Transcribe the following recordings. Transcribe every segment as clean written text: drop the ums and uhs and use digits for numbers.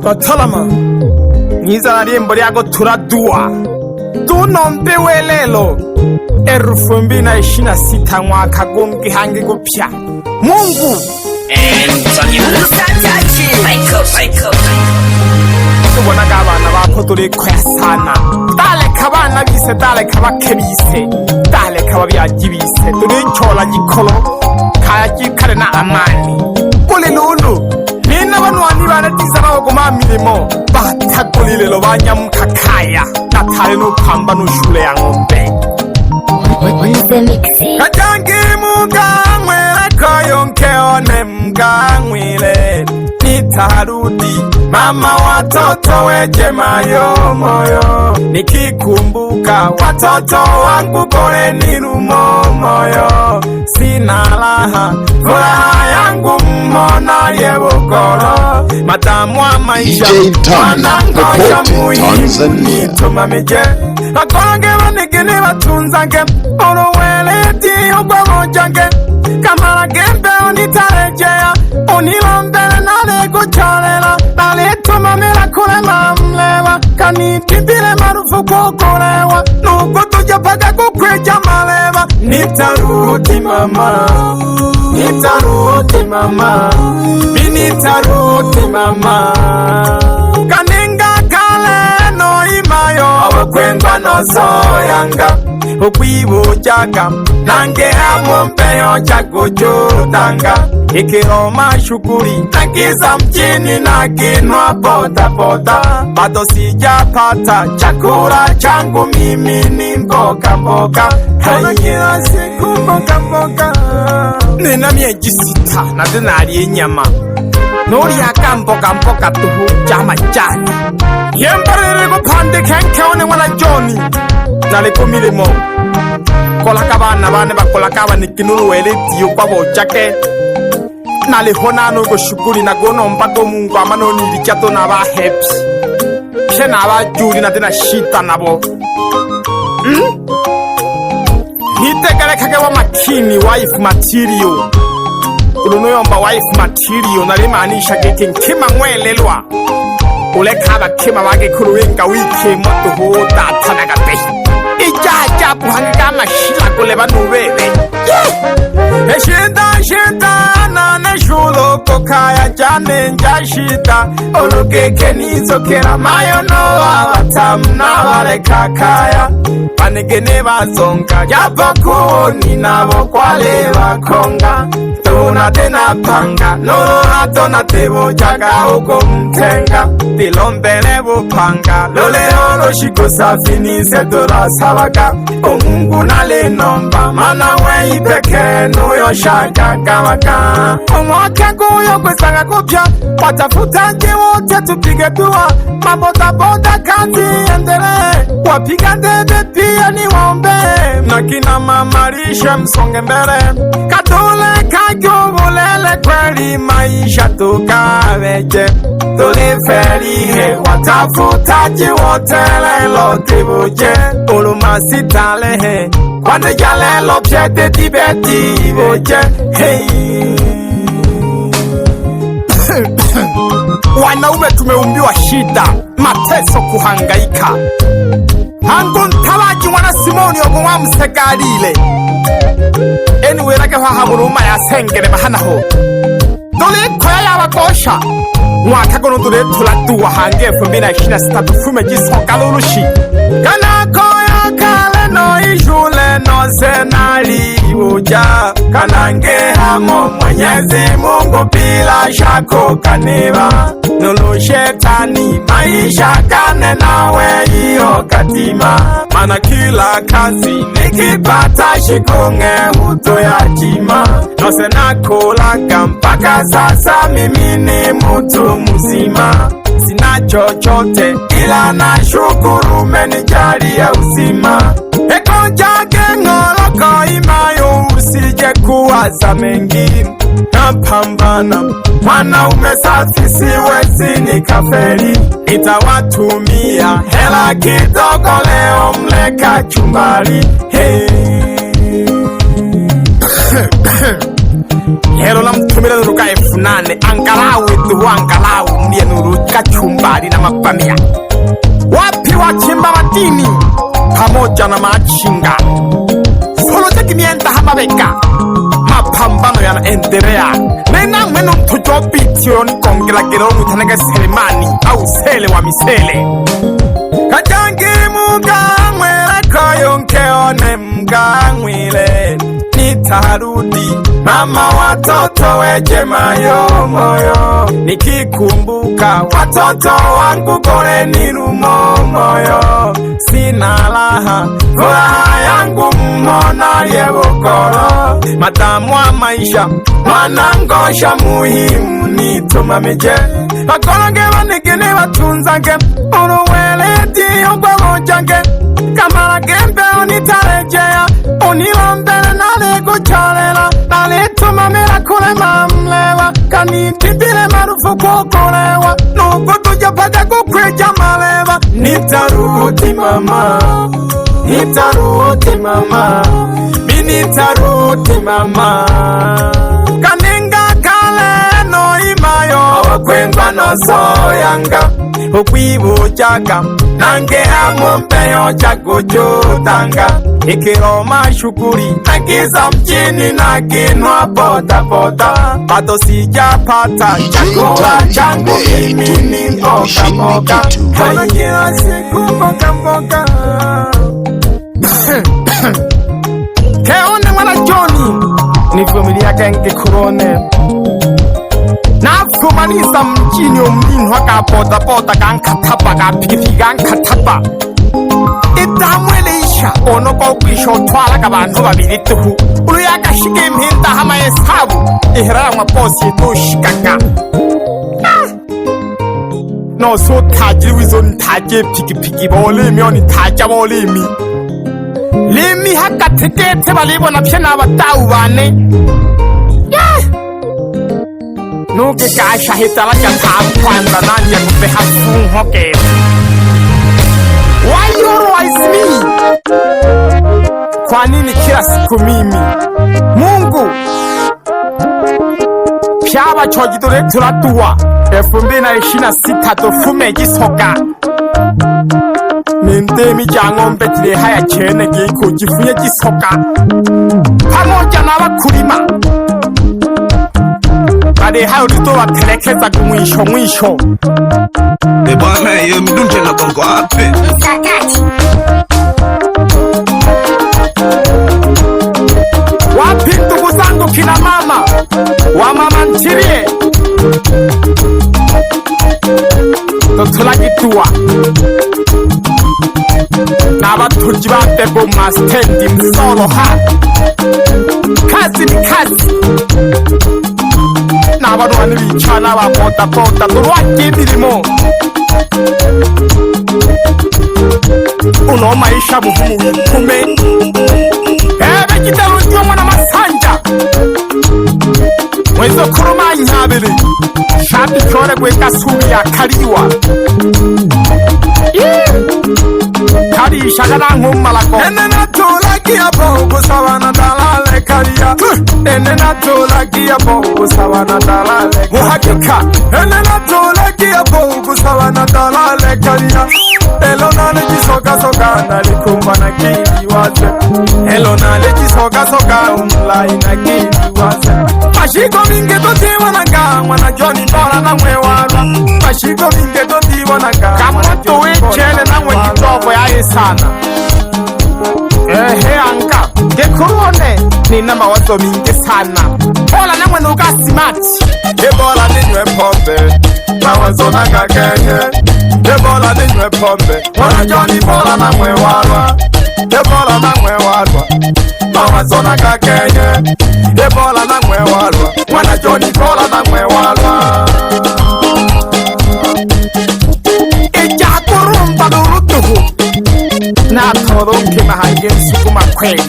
Batalama Niza rimbo lyago turadua tunombe welelo 2026 mwaka gongi hangi gupya Mungu tubona abana bako turi kwesana dale kabana bise dale kabakebise dale kababyagibise turi ncola gikolo kaya gikare na amani kuli lulu nina banwani banatiza bagoma milimo batakulile lo banyamukakaya natale no pamba no shule ya ngombe kajangi mugamwe akoyonke one mgamwile nitarudi mama watoto weje mayo moyo nikikumbuka watoto wangu kole nirumo moyo sina raha furaha yangu mmona yebukoro matamwa maisha wanangosha muhimu tumamije bakonge banigini batunzange uruweleti ugwamujange kamara gembe unitarejea unilombele nale kucholela nale tumamela kulema mlewa kanitibile marufuku kulewa nuko tujapaka kukweja malewa nitarudi mama nitarudi mama nitarudi mama kaninga kale no imayo abakwendwa no soyanga ukwibujaga nange amompeyo chakujutanga ikiroma shukuri nagiza mjini na kinwa boda boda bado sijapata chakula changu mimi ni mboga mboga kila siku mboga mboga nina miezi 6 na dinari inyama nuri yaka mboga mboga tuhu jama jani yembarere gupande kenkeone wana joni naliko milimo kolaka bana bane bakolaka bane kinuru weletiyo kwabo chake nalihona no goshukuri na gono mpako Mungu amanoni lichato na ba happy pena ba juri na tena shita nabo hitekale kage wa makini wife material ulono yomba wife material nalimaanisha gete nkima mwelelwa uleka abakema bage kuruwenga wike moto ho datana gabe ijaja buhanga mashila kule banubebe Shida na neshulo kokaya jane njashida olukeke nizokera mayo no abatamna bareka kaya banegene bazonga yabakuoni nabo kwale bakonga tuna tena panga lolo tona tebo jaga uko mtenga tilombele bupanga lole olo shiko safini setora sabaga Mungu nale nomba mana we ipeke nuyo shaka kawaka umwaka kuyo kwesanga kupya watafutaji wote tupige dua maboda boda kazi endele wapiga debe pia ni waombe na kina mamarisha msonge mbele katule kajubulele kweli maisha tukaweje tuliferihe watafutaji wote lelo tibuje ulumasi talehe kwande jalelo pjete tibeti boje hey wanaume tumeumbiwa shida mateso kuhangaika hangu ntabaji wana Simoni ogwa msegalile anyway lake hahamuruma ya sengere bahanaho dole koya yabakosha mwaka gono dole tuladuwa hange 2026 tufume gisoka lurushi kana koya kale no ijule no senali uja kanange hamo Mwenyezi Mungu bila shako kaneva nulu shetani maisha kane nawe iyo katima mana kila kazi nikipata shikunge uto ya jima nose nakulaga mpaka sasa mimi ni mtu mzima sina chochote ila na shukuru menijalia uzima eko jake ngoloko imayo usije kuwaza mengi napambana mwanaume safi siwezi nikaferi nitawatumia hela kidogo leo mleka chumbari hey. Hero na mtumira nuruka F8 angalau duhu angalau mlie nuruka chumbari na mapamia. Wapi wachimba madini pamoja na machinga. Project mienta hamabeka. Mapambano yanaendelea. Nena mweno mtujobitio ni kongela geromu tanega selemani au sele wa misele. Kajangi mugamwele koyonkeone mgamwile nitarudi mama watoto weje mayo moyo nikikumbuka watoto wangu kole nirumo moyo sina raha furaha yangu mmona yebukoro matamu wa maisha mwanangosha muhimu nitumamije bakologe banigene batunzange uruweleti yogwabojange kamara gembe unitarejea unilombele nalikuchalela nalitumamila kule mamlewa kanitibile marufu kukulewa nuku tujapaja kukweja malewa nitaruti mama nitaruti mama mi nitaruti mama kaninga kale no imayo wakwengwa no soyanga ukwibujaga nange amumpeyo chakujutanga ikiroma shukuri nagiza mjini na kinwa boda boda pato sijapata chakula changu mimi ni mboga mboga kana kila siku mboga mboga keone mwana Johnny ni familia kenge kurone nafumanisa mjini umlinwa ka boda boda kankatapa ka pikipiki kankatapa itamwelisha ono ko kwisho twala kabantu babiri tuhu uruyaga shige impinda hama yesabu iherarwa bosi tushikaka no so tajiri wizo ntaje pikipiki bolimi oni taja bolimi limi hakategete balibona pye n'abatawu bane nuke kasha hitala cyatapanda nanje kupe hafunhoke. Why you always me? Kwa nini kila siku mimi? Mungu pyaba chojidore turatua 2026 tofume gisoka Nindemi jangombe tire haya chene giko jifunye gisoka pamoja n'abakurima bade hayo tutoa telekeza kumwisho bwana iyo midunje na kongo wapi wapi ndugu zangu kina mama wa mama ntirie totulagitua n'abatuji ba Bebo Mastendi msoro ha kazi ni kazi n'abantu bane bicana ba boda boda turwaki imirimo uno maisha muhimu wikume ebe kitarujwa mwana masanja mwezo kuruma nyabiri shati chore kwe kasumi ya kariwa kari shagana nkumalako ene natulaki abo gusabana dalale kariya ene natulaki abo gusabana dalale muhakika ene natulaki abo gusabana dalale kariya elo nale jisoka soka nalikumba na kili waze elo nale jisoka soka umlai na kili waze mashiko minge totiwananga mwana Johnny bora na mwewarwa mashiko minge totiwananga kamoto wechele na mwe kitopo ya sana anka gekurone ni namba wazo mingi sana bola na mwenu ukasimati ebola ninywe pombe na wazo na kakenye ebola ninywe pombe mwana Johnny bola na mwewarwa ebola na mwewarwa na wazo na kakenye ebola na mwewarwa mwana Johnny bola na mwewarwa ijakurumba nurutuhu na toronke mahange sukuma kweli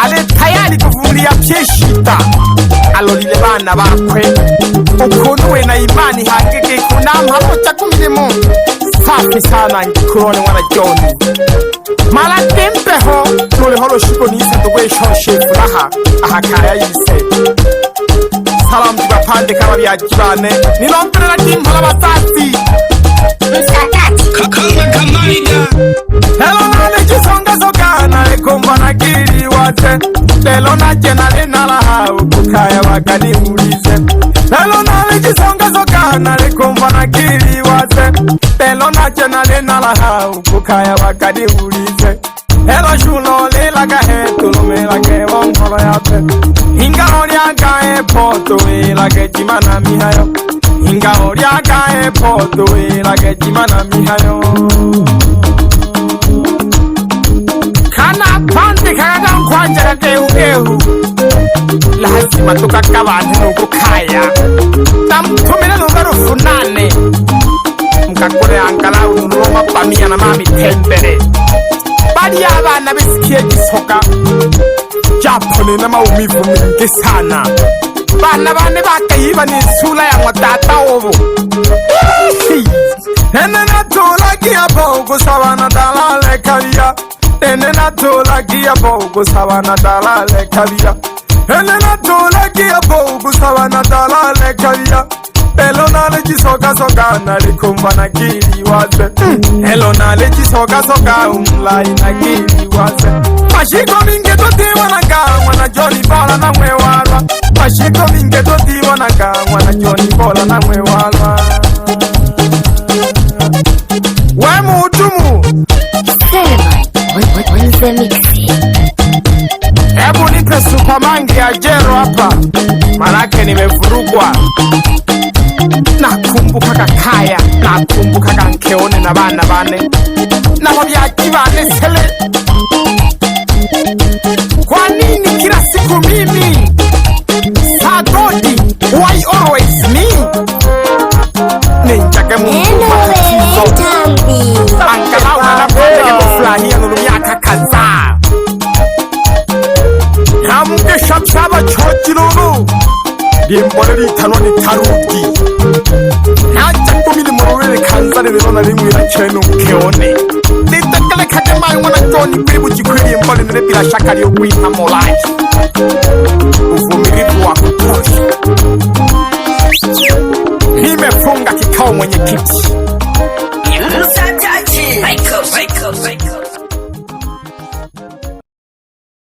ale tayari kuvulia pyeshita alolile bana bakwe ukuntu we na imani hagege kunampa muca kumirimo safi sana ngikurone mwana John mara tempeho noleho rushiko nise tugweshoshe furaha ahakaya yise salamu tugapande kababyakibane nilomberera kimpala basasi Kakanga kamaida Hello nane kisonga sokana lekumba na kiri wate Lelo na jena lena la hau kukaya wakani ulize Hello nane kisonga sokana lekumba na kiri wate Lelo na jena lena la hau kukaya wakani ulize Hello shulo lela kahe tulumela ke wongolo yape Hinga oria kae poto ela ke chimana mihayo Hinga oria kae poto ela ke chimana mihayo Kana pande kaga nkwanja gehu lazima tukakabantu nokukaya tamtumira nugarufunane mukakore angala uruma pamia na mami tembere bali abana bisikiye gisoka Japone na maumivu mingi sana bana bane bakayiba n'isura ya mwatata wobo ene natola kiapo gusabana dalale kaliya ene natola kiapo gusabana dalale kaliya ene natola kiapo gusabana dalale kaliya Hello nale chisoka soka nalikumba na kili waze Hello nale chisoka soka umlai na kili waze Mashiko minge totiwa na gangwa na Johnny Bola na mwewalwa Mashiko minge totiwa na gangwa na Johnny Bola na mwewalwa We mutumu Wanze mixi Ebu nipe supermangi ya jero hapa Manake nimevurugwa Nakumbuka kakaya Nakumbuka kankeone na bana bane Na wabyaki bane sele Kwa nini kila siku mimi Sagodi Why always me Ninjage mungu matatizo Angalau na napende kufurahia nuru miaka kadhaa Namugesha msaba chokiruru Dimbole litano ni tarugi Naja kumili mururele kanzane nilona limwira chenu mkeone Nitakale kagemayo mwana John kwibu jikwiri mbole nile bila shaka liyo kuita molaji Uvumilivu wa kutosha Nimefunga kikao mwenye kiti